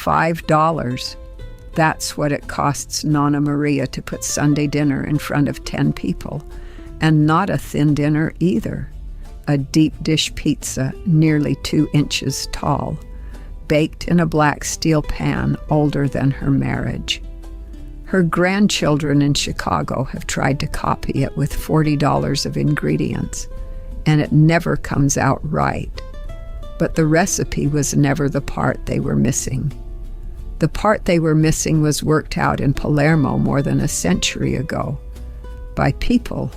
$5. That's what it costs Nonna Maria to put Sunday dinner in front of 10 people. And not a thin dinner either. A deep dish pizza nearly 2 inches tall, baked in a black steel pan older than her marriage. Her grandchildren in Chicago have tried to copy it with $40 of ingredients, and it never comes out right. But the recipe was never the part they were missing. The part they were missing was worked out in Palermo more than a century ago by people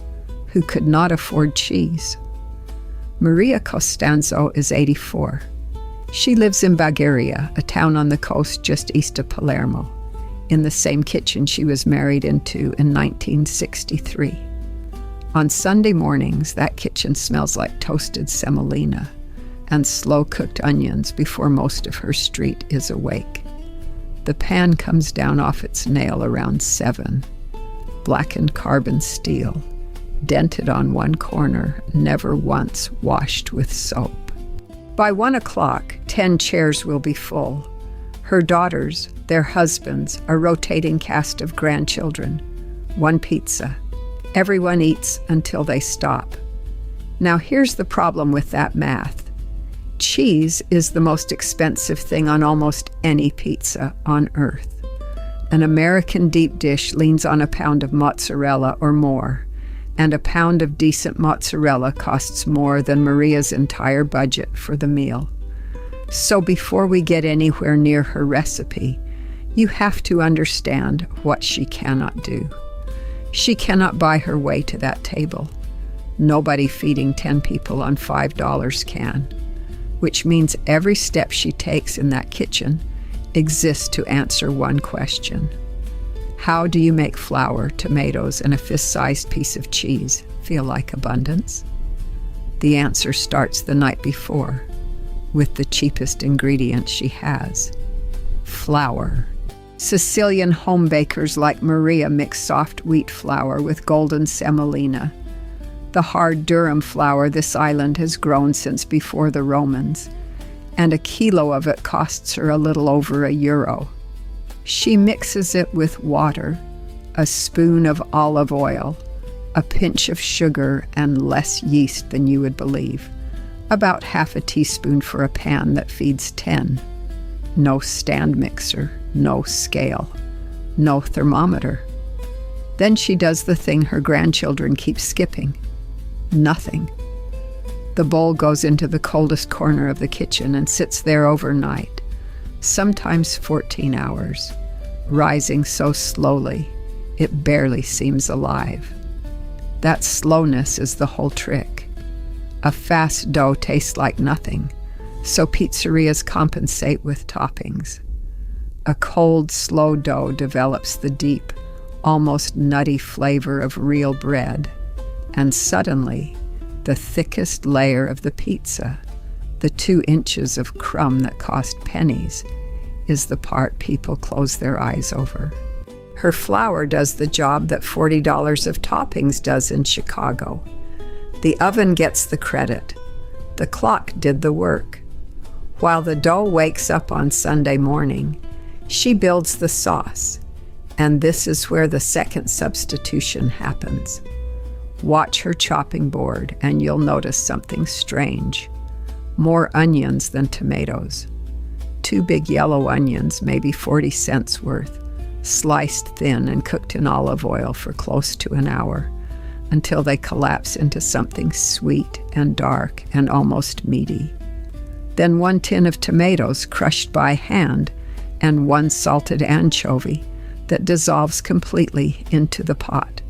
who could not afford cheese. Maria Costanzo is 84. She lives in Bagheria, a town on the coast just east of Palermo, in the same kitchen she was married into in 1963. On Sunday mornings, that kitchen smells like toasted semolina and slow-cooked onions before most of her street is awake. The pan comes down off its nail around 7. Blackened carbon steel, dented on one corner, never once washed with soap. By 1 o'clock, 10 chairs will be full. Her daughters, their husbands, a rotating cast of grandchildren. 1 pizza. Everyone eats until they stop. Now here's the problem with that math. Cheese is the most expensive thing on almost any pizza on earth. An American deep dish leans on a pound of mozzarella or more, and a pound of decent mozzarella costs more than Maria's entire budget for the meal. So before we get anywhere near her recipe, you have to understand what she cannot do. She cannot buy her way to that table. Nobody feeding 10 people on $5 can, which means every step she takes in that kitchen exists to answer one question. How do you make flour, tomatoes, and a fist-sized piece of cheese feel like abundance? The answer starts the night before, with the cheapest ingredient she has: flour. Sicilian home bakers like Maria mix soft wheat flour with golden semolina, the hard durum flour this island has grown since before the Romans, and a kilo of it costs her a little over €1. She mixes it with water, a spoon of olive oil, a pinch of sugar, and less yeast than you would believe, about half a teaspoon for a pan that feeds 10. No stand mixer, no scale, no thermometer. Then she does the thing her grandchildren keep skipping: nothing. The bowl goes into the coldest corner of the kitchen and sits there overnight, sometimes 14 hours, rising so slowly it barely seems alive. That slowness is the whole trick. A fast dough tastes like nothing, so pizzerias compensate with toppings. A cold, slow dough develops the deep, almost nutty flavor of real bread, and suddenly, the thickest layer of the pizza, the 2 inches of crumb that cost pennies, is the part people close their eyes over. Her flour does the job that $40 of toppings does in Chicago. The oven gets the credit. The clock did the work. While the dough wakes up on Sunday morning, she builds the sauce, and this is where the second substitution happens. Watch her chopping board, and you'll notice something strange. More onions than tomatoes. 2 big yellow onions, maybe 40 cents worth, sliced thin and cooked in olive oil for close to an hour, until they collapse into something sweet and dark and almost meaty. Then 1 tin of tomatoes crushed by hand, and 1 salted anchovy that dissolves completely into the pot.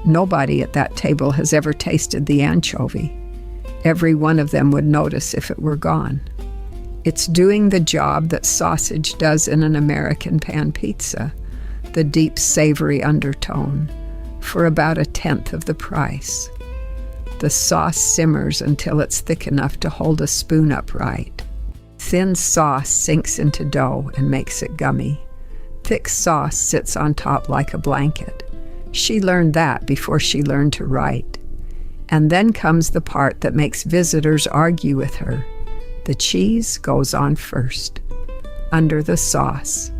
Nobody at that table has ever tasted the anchovy. Every one of them would notice if it were gone. It's doing the job that sausage does in an American pan pizza, the deep savory undertone, for about 1/10 of the price. The sauce simmers until it's thick enough to hold a spoon upright. Thin sauce sinks into dough and makes it gummy. Thick sauce sits on top like a blanket. She learned that before she learned to write. And then comes the part that makes visitors argue with her. The cheese goes on first. under the sauce.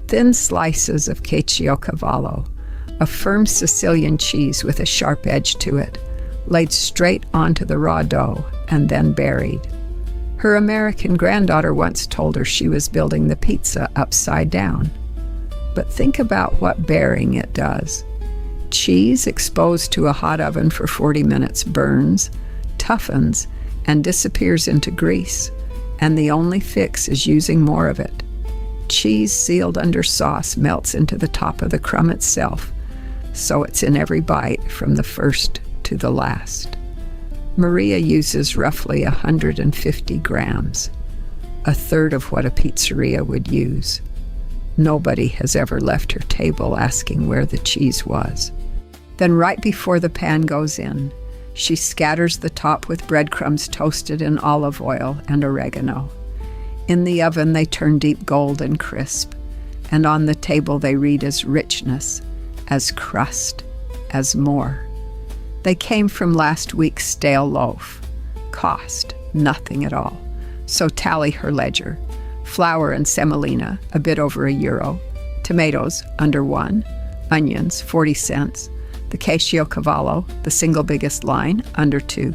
Thin slices of Caciocavallo, a firm Sicilian cheese with a sharp edge to it, laid straight onto the raw dough and then buried. Her American granddaughter once told her she was building the pizza upside down. But think about what burying it does. Cheese exposed to a hot oven for 40 minutes burns, toughens, and disappears into grease, and the only fix is using more of it. Cheese sealed under sauce melts into the top of the crumb itself, so it's in every bite from the first to the last. Maria uses roughly 150 grams, a third of what a pizzeria would use. Nobody has ever left her table asking where the cheese was. Then right before the pan goes in, she scatters the top with breadcrumbs toasted in olive oil and oregano. In the oven they turn deep gold and crisp, and on the table they read as richness, as crust, as more. They came from last week's stale loaf. Cost nothing at all. So tally her ledger. Flour and semolina, a bit over €1. Tomatoes, under 1. Onions, 40 cents. The Caciocavallo, the single biggest line, under 2.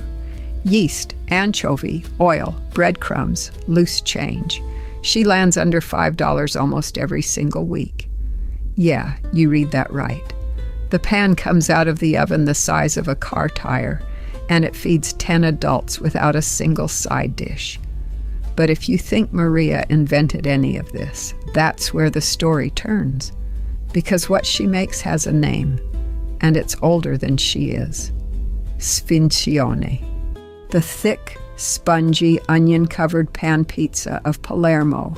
Yeast, anchovy, oil, breadcrumbs, loose change. She lands under $5 almost every single week. Yeah, you read that right. The pan comes out of the oven the size of a car tire, and it feeds 10 adults without a single side dish. But if you think Maria invented any of this, that's where the story turns. Because what she makes has a name, and it's older than she is. Sfincione. The thick, spongy, onion-covered pan pizza of Palermo,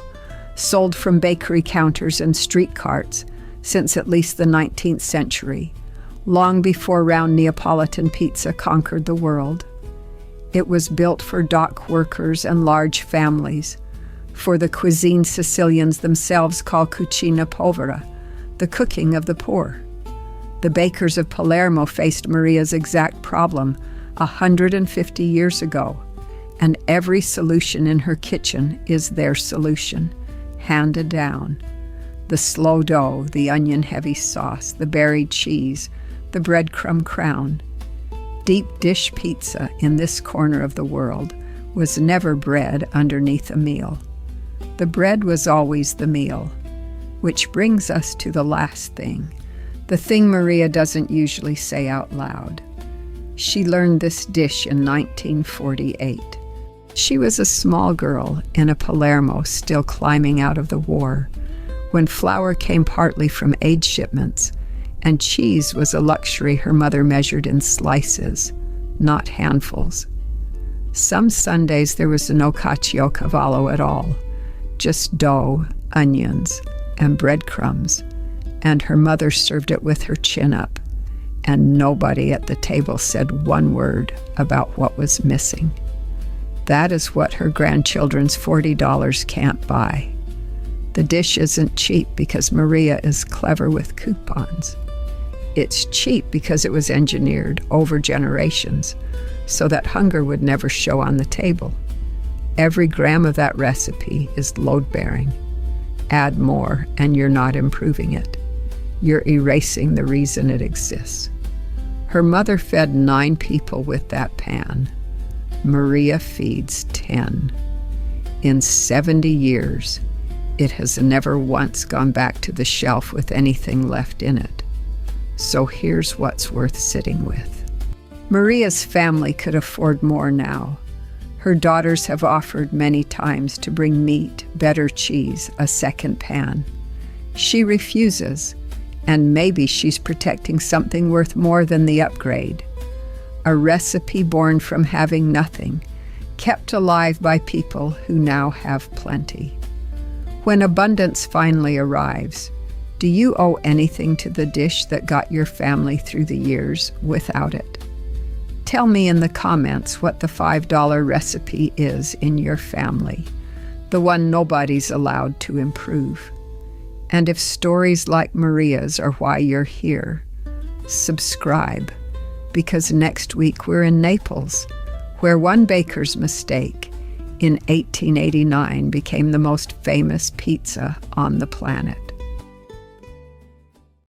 sold from bakery counters and street carts since at least the 19th century, long before round Neapolitan pizza conquered the world. It was built for dock workers and large families, for the cuisine Sicilians themselves call cucina povera, the cooking of the poor. The bakers of Palermo faced Maria's exact problem 150 years ago, and every solution in her kitchen is their solution, handed down. The slow dough, the onion-heavy sauce, the buried cheese, the breadcrumb crown. Deep dish pizza in this corner of the world was never bread underneath a meal. The bread was always the meal, which brings us to the last thing, the thing Maria doesn't usually say out loud. She learned this dish in 1948. She was a small girl in a Palermo still climbing out of the war, when flour came partly from aid shipments, and cheese was a luxury her mother measured in slices, not handfuls. Some Sundays there was no Caciocavallo at all, just dough, onions, and breadcrumbs, and her mother served it with her chin up, and nobody at the table said one word about what was missing. That is what her grandchildren's $40 can't buy. The dish isn't cheap because Maria is clever with coupons. It's cheap because it was engineered over generations so that hunger would never show on the table. Every gram of that recipe is load-bearing. Add more and you're not improving it. You're erasing the reason it exists. Her mother fed 9 people with that pan. Maria feeds 10. In 70 years, it has never once gone back to the shelf with anything left in it. So here's what's worth sitting with. Maria's family could afford more now. Her daughters have offered many times to bring meat, better cheese, a second pan. She refuses, and maybe she's protecting something worth more than the upgrade. A recipe born from having nothing, kept alive by people who now have plenty. When abundance finally arrives, do you owe anything to the dish that got your family through the years without it? Tell me in the comments what the $5 recipe is in your family, the one nobody's allowed to improve. And if stories like Maria's are why you're here, subscribe, because next week we're in Naples, where one baker's mistake in 1889 became the most famous pizza on the planet.